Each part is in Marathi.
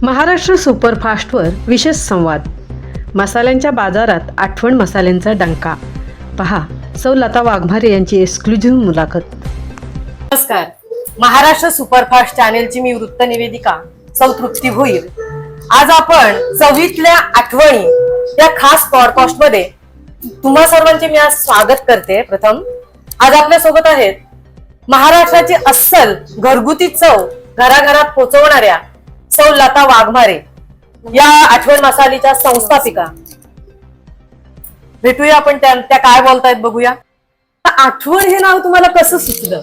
महाराष्ट्र सुपरफास्टवर विशेष संवाद. मसाल्यांच्या बाजारात आठवण मसाल्यांचा डंका. पहा सौ लता वाघमारे यांची एक्सक्लुझिव्ह मुलाखत. नमस्कार. महाराष्ट्र सुपरफास्ट चॅनेलची मी वृत्त निवेदिका सौ तृप्ती भोईर. आज आपण चवीतल्या आठवणी या खास पॉडकास्ट मध्ये तुम्हा सर्वांचे मी आज स्वागत करते. प्रथम आज आपल्या सोबत आहेत महाराष्ट्राची अस्सल घरगुती चव घराघरात पोहोचवणाऱ्या सौ लता वाघमारे या आठवण मसालीच्या संस्थापिका. भेटूया आपण त्या काय बोलतायत बघूया. आठवण हे नाव तुम्हाला कसं सुचलं?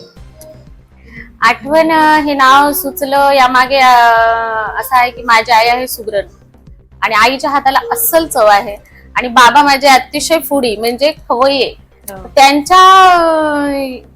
आठवण हे नाव सुचलं यामागे असं आहे की माझी आई आहे सुगरण आणि आईच्या हाताला अस्सल चव आहे आणि बाबा माझे अतिशय फूडी म्हणजे खवय्ये. त्यांच्या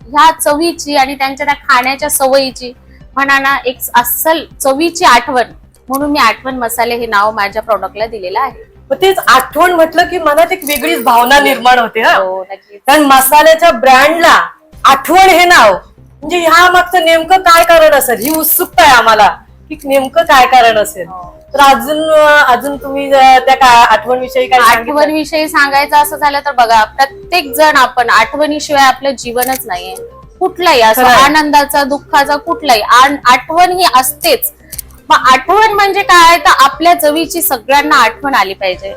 ह्या चवीची आणि त्यांच्या त्या खाण्याच्या सवयीची म्हणा ना एक अस्सल चवीची आठवण म्हणून मी आठवण मसाले हे नाव माझ्या प्रॉडक्टला दिलेलं आहे. तेच आठवण म्हटलं की मनात एक वेगळीच भावना निर्माण होते. हो, नक्कीच. कारण मसाल्याच्या ब्रँडला आठवण हे नाव म्हणजे ह्या मागचं नेमकं काय कारण असेल ही उत्सुकता आहे आम्हाला की नेमकं काय कारण असेल. तर अजून तुम्ही त्या आठवण विषयी काय आठवण विषयी सांगायचं असं झालं तर बघा, प्रत्येक जण आपण आठवणीशिवाय आपलं जीवनच नाहीये. कुठलाही असं आनंदाचा दुःखाचा कुठलाही आठवण ही असतेच. मग आठवण म्हणजे काय तर आपल्या चवीची सगळ्यांना आठवण आली पाहिजे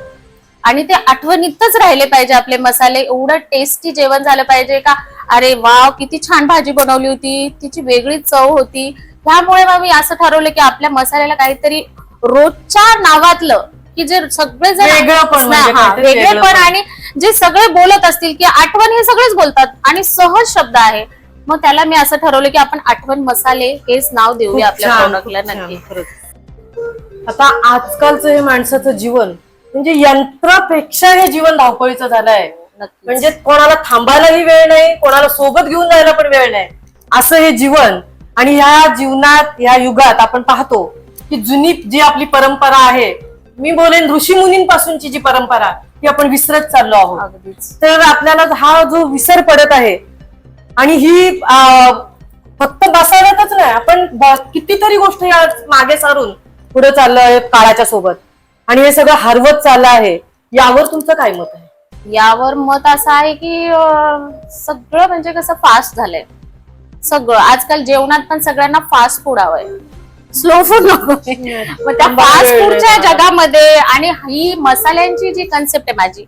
आणि ते आठवणीतच राहिले पाहिजे. आपले मसाले एवढं टेस्टी जेवण झालं पाहिजे का अरे वाव किती छान भाजी बनवली होती, तिची वेगळी चव होती. त्यामुळे मग मी असं ठरवलं की आपल्या मसाल्याला काहीतरी रोजच्या नावातलं की जे सगळेजण वेगळेपण आणि जे सगळे बोलत असतील की आठवण हे सगळेच बोलतात आणि सहज शब्द आहे. मग त्याला मी असं ठरवलं की आपण आठवण मसाले हेच नाव देऊया आपल्या प्रॉडक्टला. नक्की. आता आजकालचं हे माणसाचं जीवन म्हणजे यंत्रापेक्षा हे जीवन धावपळीचं झालंय. म्हणजे कोणाला थांबायलाही वेळ नाही, कोणाला सोबत घेऊन जायला पण वेळ नाही, असं हे जीवन. आणि ह्या जीवनात ह्या युगात आपण पाहतो की जुनी जी आपली परंपरा आहे, मी बोलेन ऋषी मुनींपासूनची जी परंपरा ती आपण विसरत चाललो आहोत. तर आपल्याला हा जो विसर पडत आहे आणि ही फक्त बसायलाच नाही, आपण कितीतरी गोष्टी मागे सारून पुढे चाललोय काळाच्या सोबत आणि हे सगळं हरवत चाललं आहे. यावर तुमचं काय मत आहे? यावर मत असं आहे की सगळं म्हणजे कसं फास्ट झालंय सगळं. आजकाल जेवणात पण सगळ्यांना फास्ट फूड हवंय, स्लो फूड नको. मग त्या फास्ट फूडच्या जगामध्ये आणि ही मसाल्यांची जी कन्सेप्ट आहे माझी,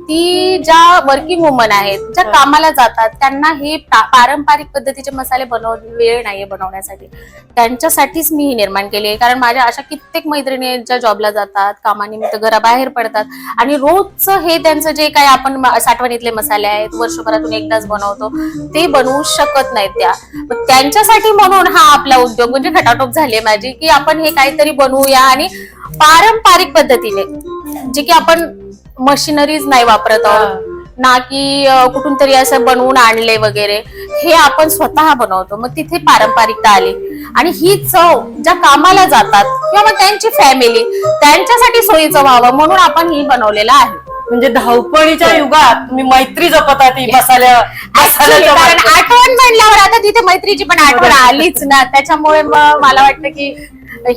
ती ज्या वर्किंग वुमन आहेत ज्या कामाला जातात त्यांना हे पारंपरिक पद्धतीचे मसाले वेळ नाहीये बनवण्यासाठी. त्यांच्यासाठीच मी ही निर्माण केली आहे. कारण माझ्या अशा कित्येक मैत्रिणी आहेत ज्या जॉबला जातात, कामानिमित्त घराबाहेर पडतात आणि रोजचं हे त्यांचं जे काही आपण साठवणीतले मसाले आहेत वर्षभरातून एकदाच बनवतो ते बनवू शकत नाहीत त्या. त्यांच्यासाठी म्हणून हा आपला उद्योग म्हणजे खटाटोप झाली आहे माझी की आपण हे काहीतरी बनवूया आणि पारंपरिक पद्धतीने जे की आपण मशिनरीज नाही वापरत आहोत ना की कुठून तरी असं बनवून आणले वगैरे, हे आपण स्वतः बनवतो. मग तिथे पारंपरिकता आली आणि ही चव ज्या कामाला जातात किंवा मग त्यांची फॅमिली त्यांच्यासाठी सोयीचं व्हावं म्हणून आपण ही बनवलेलं आहे. म्हणजे धावपळीच्या युगात तुम्ही मैत्री जपता ती कारण आठवण म्हणल्यावर आता तिथे मैत्रीची पण आठवण आलीच ना, त्याच्यामुळे मग मला वाटतं की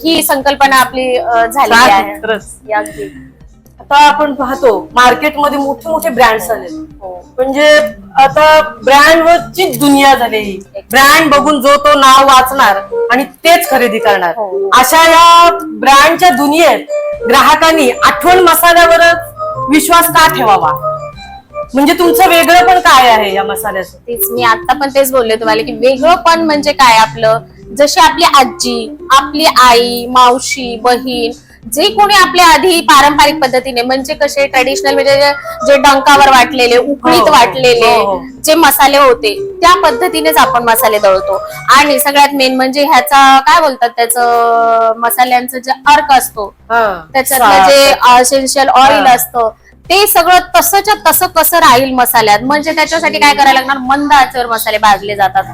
ही संकल्पना आपली झाली आहे. आता आपण पाहतो मार्केटमध्ये मोठे मोठे ब्रँड्स आले, म्हणजे आता ब्रँडवरची दुनिया झाली. ब्रँड बघून जो तो नाव वाचणार आणि तेच खरेदी करणार. अशा या ब्रँडच्या दुनियेत ग्राहकांनी आठवण मसाल्यावरच विश्वास का ठेवावा? म्हणजे तुमचं वेगळं पण काय आहे या मसाल्याचं? तेच मी आता पण तेच बोलले तुम्हाला की वेगळं पण म्हणजे काय आपलं, जशी आपली आजी, आपली आई, मावशी, बहीण जे कोणी आपल्या आधी पारंपरिक पद्धतीने म्हणजे कसे ट्रेडिशनल म्हणजे जे डंकावर वाटलेले उकळीत वाटलेले जे मसाले होते त्या पद्धतीनेच आपण मसाले दळतो. आणि सगळ्यात मेन म्हणजे ह्याचा काय बोलतात त्याचं मसाल्यांचं जे अर्क असतो त्याच्यातलं जे एसेन्शियल ऑइल असतं ते सगळं तसंच्या तसं कसं राहील मसाल्यात. म्हणजे त्याच्यासाठी काय करायला लागणार, मंद आचेवर मसाले भाजले जातात,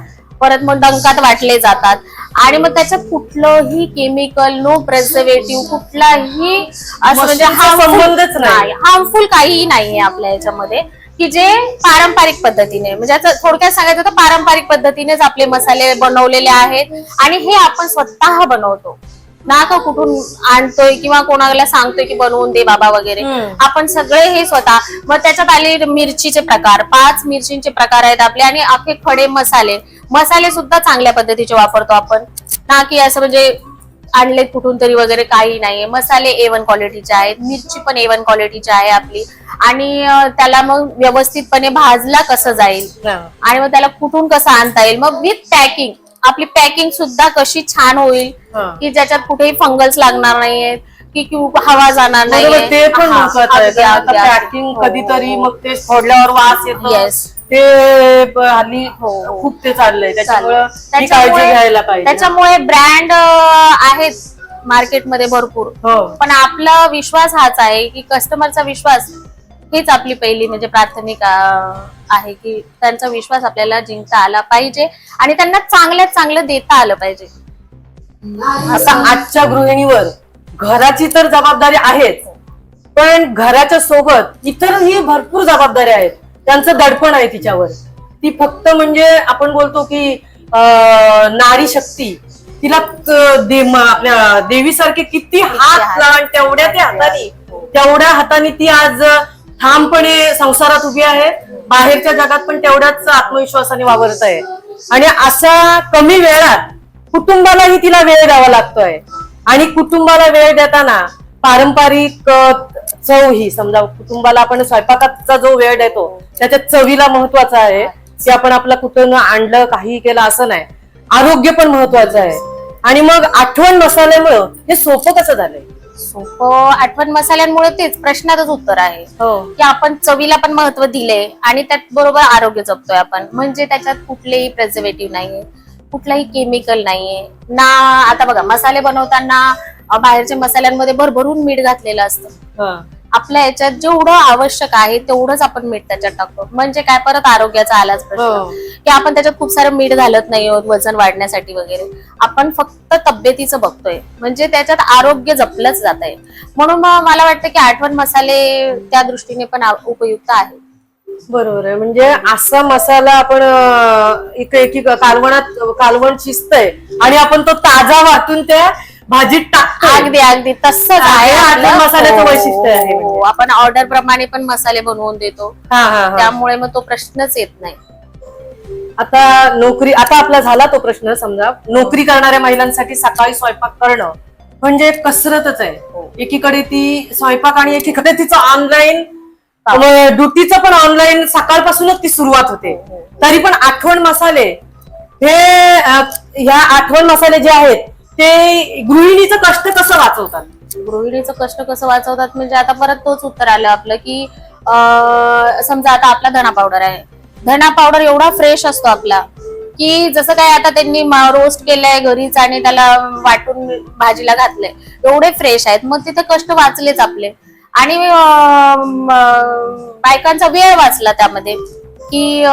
परत मग डंकात वाटले जातात आणि मग त्याच्यात कुठलंही केमिकल, नो प्रिझर्वेटिव्ह, कुठलाही असं म्हणजे हार्मफुल काहीही नाहीये आपल्या याच्यामध्ये की जे पारंपरिक पद्धतीने म्हणजे थोडक्यात सांगायचं तर पारंपरिक पद्धतीनेच आपले मसाले बनवलेले आहेत आणि हे आपण स्वतः बनवतो. ना का कुठून आणतोय किंवा कोणाला सांगतोय की बनवून दे बाबा वगैरे. आपण सगळे हे स्वतः. मग त्याच्यात आले मिरचीचे प्रकार, 5 मिरचींचे प्रकार आहेत आपले, आणि अख्खे खडे मसाले सुद्धा चांगल्या पद्धतीचे वापरतो आपण, ना की असं म्हणजे आणले कुठून तरी वगैरे काही नाहीये. मसाले A1 क्वालिटीचे आहेत, मिरची पण A1 क्वालिटीची आहे आपली, आणि त्याला मग व्यवस्थितपणे भाजला कसं जाईल आणि मग त्याला कुठून कसं आणता येईल, मग विथ पॅकिंग आपली पॅकिंग सुद्धा कशी छान होईल की ज्याच्यात कुठेही फंगल्स लागणार नाहीये की हवा जाणार नाही. ते पण महत्वाचं आहे. पॅकिंग कधीतरी मग ते फोडल्यावर वास येतो. येस, ते हल्ली खूप ते चाललंय, त्याच्यामुळे काळजी घ्यायला पाहिजे. त्याच्यामुळे ब्रँड आहेत मार्केटमध्ये भरपूर, पण आपला विश्वास हाच आहे की कस्टमरचा विश्वास हीच आपली पहिली म्हणजे प्राथमिक आहे की त्यांचा विश्वास आपल्याला जिंकता आला पाहिजे आणि त्यांना चांगल्यात चांगलं देता आलं पाहिजे. आता आजच्या गृहिणीवर घराची तर जबाबदारी आहेच, पण घराच्या सोबत इतरही भरपूर जबाबदाऱ्या आहेत. त्यांचं दडपण आहे तिच्यावर. ती फक्त म्हणजे आपण बोलतो की नारी शक्ती, तिला आपल्या देवीसारखे किती हात लावून तेवढ्या हाताने ती आज ठामपणे संसारात उभी आहे. बाहेरच्या जगात पण तेवढ्याच आत्मविश्वासाने वावरत आहे. आणि अशा कमी वेळात कुटुंबालाही तिला वेळ द्यावा लागतोय. आणि कुटुंबाला वेळ देताना पारंपरिक चव ही समजा कुटुंबाला आपण स्वयंपाकाचा जो वेळ देतो त्याच्या चवीला महत्वाचा आहे की आपण आपला कुटुंब आणलं काही केलं असं नाही. आरोग्य पण महत्वाचं आहे. आणि मग आठवण मसाल्यामुळं हे सोपं कसं झालंय? सोपं आठवण मसाल्यांमुळे तेच प्रश्नातच उत्तर आहे की आपण चवीला पण महत्व दिले आणि त्यात बरोबर आरोग्य जपतोय आपण. म्हणजे त्याच्यात कुठलेही प्रिझर्वेटिव्ह नाहीये, कुठलाही केमिकल नाहीये ना. आता बघा मसाले बनवताना बाहेरच्या मसाल्यांमध्ये भरभरून मीठ घातलेलं असतं. आपल्या याच्यात जेवढं आवश्यक आहे तेवढंच आपण मीठ त्याच्यात टाकतो. म्हणजे काय, परत आरोग्याचा आलाच प्रश्न की आपण त्याच्यात खूप सारं मीठ घालत नाही आहोत वजन वाढण्यासाठी वगैरे. आपण फक्त तब्येतीचं बघतोय, म्हणजे त्याच्यात आरोग्य जपलंच जात आहे. म्हणून मला वाटतं की आठवण मसाले त्या दृष्टीने पण उपयुक्त आहे. बरोबर आहे. म्हणजे असा मसाला आपण कालवण शिजतंय आणि आपण तो ताजा वाटून त्या भाजीत टाकतो. अगदी अगदी तसंच आहे मसाल्याचं वैशिष्ट्य आहे. आपण ऑर्डर प्रमाणे पण मसाले बनवून देतो, त्यामुळे मग तो प्रश्नच येत नाही. आता आपला झाला तो प्रश्न. समजा नोकरी करणाऱ्या महिलांसाठी सकाळी स्वयंपाक करणं म्हणजे कसरतच आहे. एकीकडे ती स्वयंपाक आणि एकीकडे तिचं ऑनलाईन ड्युटीचं पण ऑनलाईन सकाळपासूनच ती सुरुवात होते. तरी पण आठवण मसाले ह्या आठवण मसाले जे आहेत ते गृहिणीचं कष्ट कसं वाचवतात? गृहिणीचं कष्ट कसं वाचवतात म्हणजे आता परत तोच उत्तर आलं आपलं की समजा आता आपला धना पावडर आहे. धना पावडर एवढा फ्रेश असतो आपला की जसं काय आता त्यांनी रोस्ट केलंय घरीच आणि त्याला वाटून भाजीला घातलंय, एवढे फ्रेश आहेत. मग तिथे कष्ट वाचलेच आपले. आणि बायकांचा वेळ वाचला त्यामध्ये की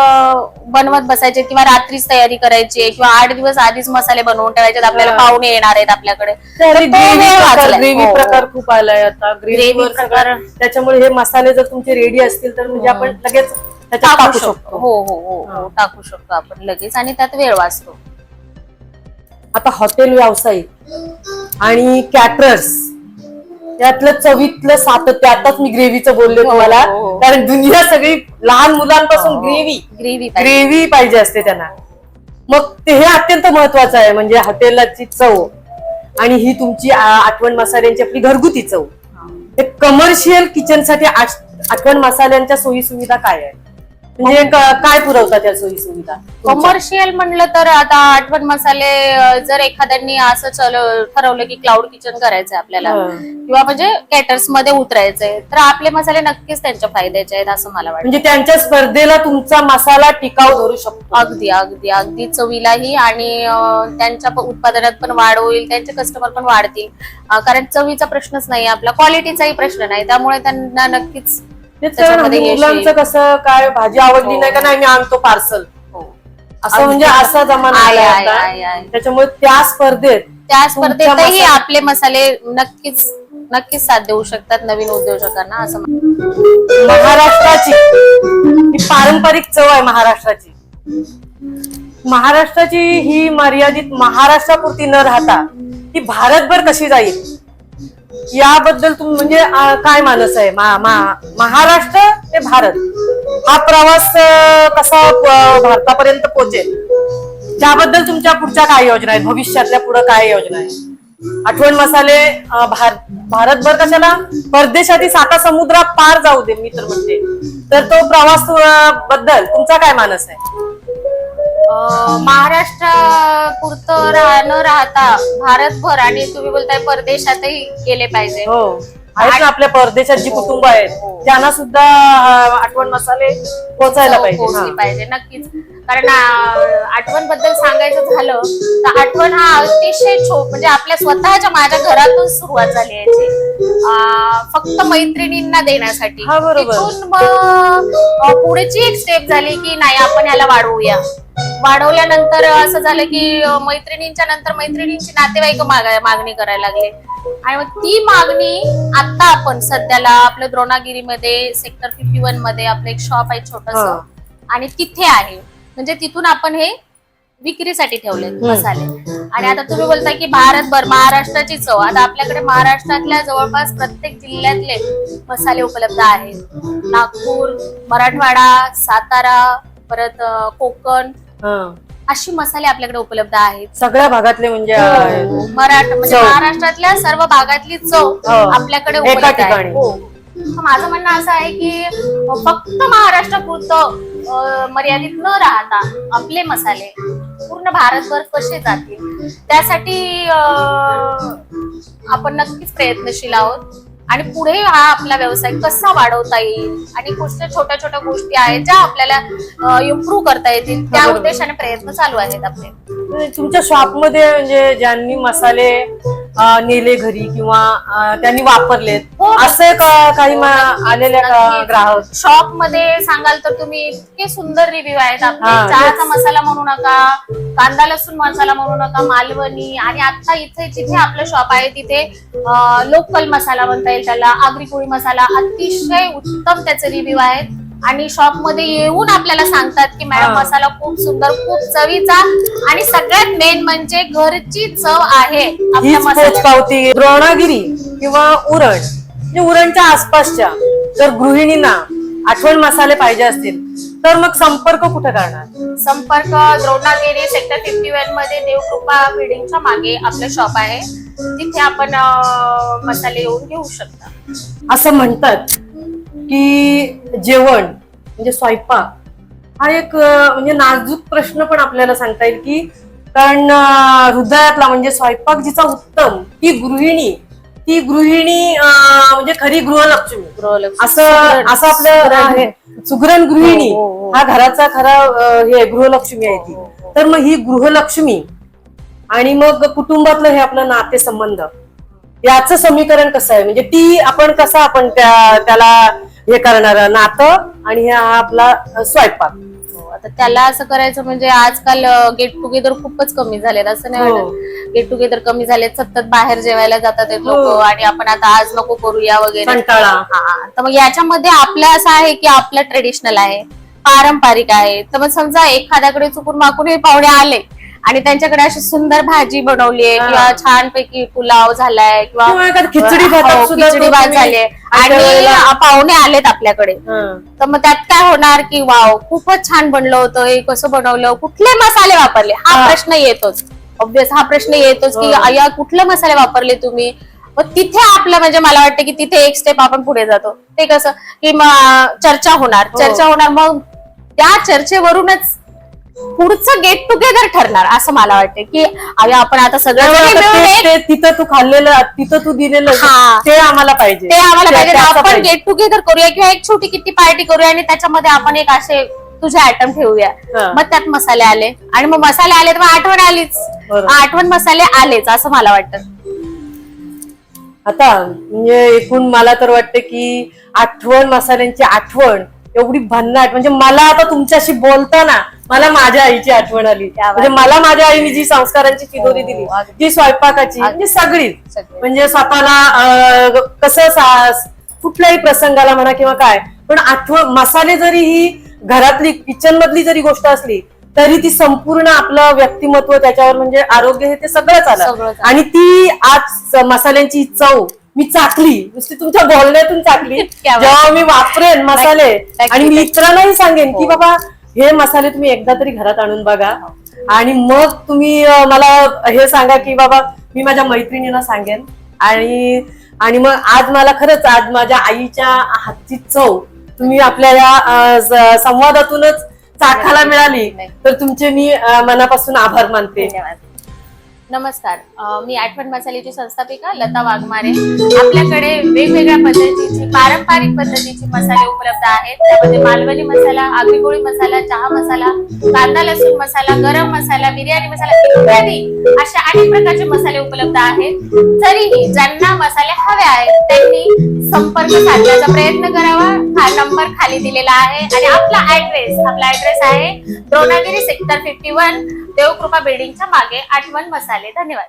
बनवत बसायचे किंवा रात्रीच तयारी करायची किंवा 8 दिवस आधीच मसाले बनवून ठेवायचे. आपल्याला पाहुणे येणार आहेत आपल्याकडे. ग्रेव्ही प्रकार खूप आलाय आता. ग्रेव्ही प्रकार, त्याच्यामुळे हे मसाले जर तुमचे रेडी असतील तर म्हणजे आपण लगेच त्याच्यात टाकू शकतो. हो टाकू शकतो आपण लगेच आणि त्यात वेळ वाचतो. आता हॉटेल व्यावसायिक आणि कॅटरर्स यातलं चवीतलं सातत्य, आताच मी ग्रेव्हीचं बोलले तुम्हाला, कारण दुनिया सगळी लहान मुलांपासून ग्रेव्ही पाहिजे असते त्यांना. मग ते हे अत्यंत महत्वाचं आहे. म्हणजे हॉटेलची चव आणि ही तुमची आठवण मसाल्यांची आपली घरगुती चव. ते कमर्शियल किचन साठी आठवण मसाल्यांच्या सोयी सुविधा काय आहे? म्हणजे काय पुरवतात त्या सोयी सुविधा? कमर्शियल म्हणलं तर आता आठवण मसाले जर एखाद्यांनी असं ठरवलं की क्लाउड किचन करायचंय आपल्याला किंवा म्हणजे कॅटर्स मध्ये उतरायचंय तर आपले मसाले नक्कीच त्यांच्या फायद्याचे आहेत असं मला वाटतं. म्हणजे त्यांच्या स्पर्धेला तुमचा मसाला टिकाऊ धरू शकतो. अगदी अगदी अगदी चवीलाही आणि त्यांच्या उत्पादनात पण वाढ होईल, त्यांचे कस्टमर पण वाढतील. कारण चवीचा प्रश्नच नाही आपला, क्वालिटीचाही प्रश्न नाही. त्यामुळे त्यांना नक्कीच मुलांचं कसं काय भाजी आवडली नाही का नाही मी आणतो पार्सल असं म्हणजे असा जमाना आलाय. त्याच्यामुळे त्या स्पर्धेतही आपले मसाले नक्कीच साथ देऊ शकतात नवीन उद्योजकांना असं. महाराष्ट्राची ही पारंपरिक चव आहे. महाराष्ट्राची ही मर्यादित महाराष्ट्रापुरती न राहता ती भारतभर कशी जाईल याबद्दल तुम्ही म्हणजे काय मानस आहे? महाराष्ट्र ते भारत हा प्रवास कसा भारतापर्यंत पोहोचेल, त्याबद्दल तुमच्या पुढच्या काय योजना आहेत? भविष्यातल्या पुढे काय योजना आहे? आठवण मसाले भारतभर कशाला, परदेशातील 7 समुद्रात पार जाऊ दे मी तर म्हणते. तर तो प्रवास बद्दल तुमचा काय मानस आहे? महाराष्ट्र पुरतं न राहता भारतभर आणि तुम्ही बोलताय परदेशातही गेले पाहिजे. हो, आहेत ना आपल्या परदेशात जी कुटुंब आहेत त्यांना सुद्धा आठवण मसाले पोहोचायला पोहोचली पाहिजे. पाहिजे नक्कीच. कारण आठवण बद्दल सांगायचं झालं तर आठवण हा अतिशय म्हणजे आपल्या स्वतःच्या माझ्या घरातून सुरुवात झाली याची, फक्त मैत्रिणींना देण्यासाठी. हा, बरोबर. तिथून मग पुढची एक स्टेप झाली की नाही आपण ह्याला वाढवूया. वाढवल्यानंतर असं झालं की मैत्रिणींच्या नंतर मैत्रिणींची नातेवाईक मागणी करायला लागले आणि मग ती मागणी आता आपण सध्याला आपल्या द्रोणागिरीमध्ये सेक्टर 51 मध्ये आपलं एक शॉप आहे छोटस आणि तिथे आहे. म्हणजे तिथून आपण हे विक्रीसाठी ठेवले मसाले. आणि आता तुम्ही बोलताय की भारतभर महाराष्ट्राची चव, आता आपल्याकडे महाराष्ट्रातल्या जवळपास प्रत्येक जिल्ह्यातले मसाले उपलब्ध आहेत. नागपूर, मराठवाडा, सातारा, परत कोकण अशी मसाले आपल्याकडे उपलब्ध आहेत. सगळ्या भागातले म्हणजे म्हणजे महाराष्ट्रातल्या सर्व भागातली चव आपल्याकडे उपलब्ध आहे. माझं म्हणणं असं आहे की फक्त महाराष्ट्रापुरतं मर्यादित न राहता आपले मसाले पूर्ण भारतभर कसे जातील त्यासाठी आपण नक्कीच प्रयत्नशील आहोत. आणि पुढे हा आपला व्यवसाय कसा वाढवता येईल आणि कुठल्या छोट्या छोट्या गोष्टी आहेत ज्या आपल्याला इम्प्रूव्ह करता येतील त्या उद्देशाने प्रयत्न चालू आहेत आपले. तुमच्या शॉपमध्ये म्हणजे ज्यांनी मसाले नेले घरी किंवा त्यांनी वापरलेत असे काही आलेले ग्राहक? शॉप मध्ये सांगाल तर तुम्ही इतके सुंदर रिव्ह्यू आहेत आपले. चहाचा मसाला म्हणू नका, कांदा लसूण मसाला म्हणू नका, मालवणी, आणि आता इथे जिथे आपलं शॉप आहे तिथे लोकल मसाला म्हणता येईल त्याला, आगरी कोळी मसाला, अतिशय उत्तम त्याचे रिव्ह्यू आहेत. आणि शॉप मध्ये येऊन आपल्याला सांगतात की मॅडम मसाला खूप सुंदर, खूप चवीचा आणि सगळ्यात मेन म्हणजे घरची चव आहे आपल्या मसाल्याची. द्रोणागिरी किंवा उरण म्हणजे उरणच्या आसपासच्या जर गृहिणींना आठवण मसाले पाहिजे असतील तर मग संपर्क कुठे करणार? संपर्क द्रोणागिरी सेक्टर 51 मध्ये देवकृपा बिल्डिंगच्या मागे आपलं शॉप आहे, तिथे आपण मसाले येऊन घेऊ शकता. असं म्हणतात की जेवण म्हणजे स्वयंपाक हा एक म्हणजे नाजूक प्रश्न पण आपल्याला सांगता येईल की, कारण हृदयातला म्हणजे स्वयंपाक जिचा उत्तम ती गृहिणी म्हणजे खरी गृहलक्ष्मी असं आपलं आहे. सुगरण गृहिणी हा घराचा खरा हे गृहलक्ष्मी आहे ती. तर मग ही गृहलक्ष्मी आणि मग कुटुंबातलं हे आपलं नातेसंबंध याचं समीकरण कसं आहे? म्हणजे ती आपण कसं आपण त्याला हे करणार नातं आणि हे हा आपला स्वयंपाक. आता त्याला असं करायचं म्हणजे आजकाल गेट टुगेदर खूपच कमी झालेत. असं नाही वाटत? गेट टुगेदर कमी झालेत, सतत बाहेर जेवायला जातात लोक आणि आपण आता आज नको करूया वगैरे कंटाळा. तर मग याच्यामध्ये आपलं असं आहे की आपलं ट्रेडिशनल आहे, पारंपरिक आहे. तर मग समजा एखाद्याकडे चुकून माकून हे पाहुणे आले आणि त्यांच्याकडे अशी सुंदर भाजी बनवलीये किंवा छानपैकी पुलाव झालाय किंवा खिचडी भात झाले आणि पाहुणे आलेत आपल्याकडे, तर मग त्यात काय होणार की वाव खूपच छान बनलं होतं, हे कसं बनवलं, कुठले मसाले वापरले, हा प्रश्न येतोच. ऑब्विस हा प्रश्न येतोच की या कुठले मसाले वापरले तुम्ही. मग तिथे आपलं म्हणजे मला वाटतं की तिथे एक स्टेप आपण पुढे जातो. ते कसं की चर्चा होणार मग त्या चर्चेवरूनच पुढचं गेट टुगेदर ठरणार असं मला वाटतं की आपण आता सगळं तिथं तू खाल्लेलं तिथं तू दिलेलं ते आम्हाला पाहिजे, आपण गेट टुगेदर करूया किंवा एक छोटी किती पार्टी करूया आणि त्याच्यामध्ये आपण एक असे तुझे आयटम ठेवूया. मग त्यात मसाले आले आणि मग मसाले आले तर मग आठवण आलीच, आठवण मसाले आलेच असं मला वाटतं. आता म्हणजे एकूण मला तर वाटतं की आठवण मसाल्यांची आठवण एवढी भन्नाट, म्हणजे मला आता तुमच्याशी बोलताना मला माझ्या आईची आठवण आली. म्हणजे मला माझ्या आईने जी संस्कारांची चिरोरी दिली, जी स्वयंपाकाची म्हणजे सगळी, म्हणजे स्वतःला कसं कुठल्याही प्रसंगाला म्हणा किंवा काय, पण आठवण मसाले जरी ही घरातली किचन मधली जरी गोष्ट असली तरी ती संपूर्ण आपलं व्यक्तिमत्व त्याच्यावर म्हणजे आरोग्य हे ते सगळंच आलं. सगळंच आलं. आणि ती आज मसाल्यांची चव मी चाखली, नुसती तुमच्या बोलण्यातून चाखली. क्या बात. जेव्हा मी वापरेन मसाले नक्की. आणि मी इतरांनाही सांगेन की हो. बाबा हे मसाले तुम्ही एकदा तरी घरात आणून बघा आणि मग तुम्ही मला हे सांगा की बाबा मी माझ्या मैत्रिणींना सांगेन. आणि मग आज मला खरंच आज माझ्या आईच्या हातची चव तुम्ही आपल्या या संवादातूनच चाखायला मिळाली, तर तुमचे मी मनापासून आभार मानते. धन्यवाद. नमस्कार, मी आठवण मसाल्याची संस्थापिका लता वाघमारे. आपल्याकडे वेगवेगळ्या पद्धतीची पारंपरिक पद्धतीचे मसाले उपलब्ध आहेत. त्यामध्ये मालवणी मसाला, आगरी मसाला, चहा मसाला, कांदा लसूण मसाला, गरम मसाला, बिर्याणी मसाला इत्यादी अशा अनेक प्रकारचे मसाले उपलब्ध आहेत. तरीही ज्यांना मसाले हवे आहेत त्यांनी संपर्क साधण्याचा प्रयत्न करावा. हा नंबर खाली दिलेला आहे आणि आपला ऍड्रेस आहे द्रोणागिरी सेक्टर 51 देवकृपा बिल्डिंगच्या मागे आठवण मसाले. धन्यवाद.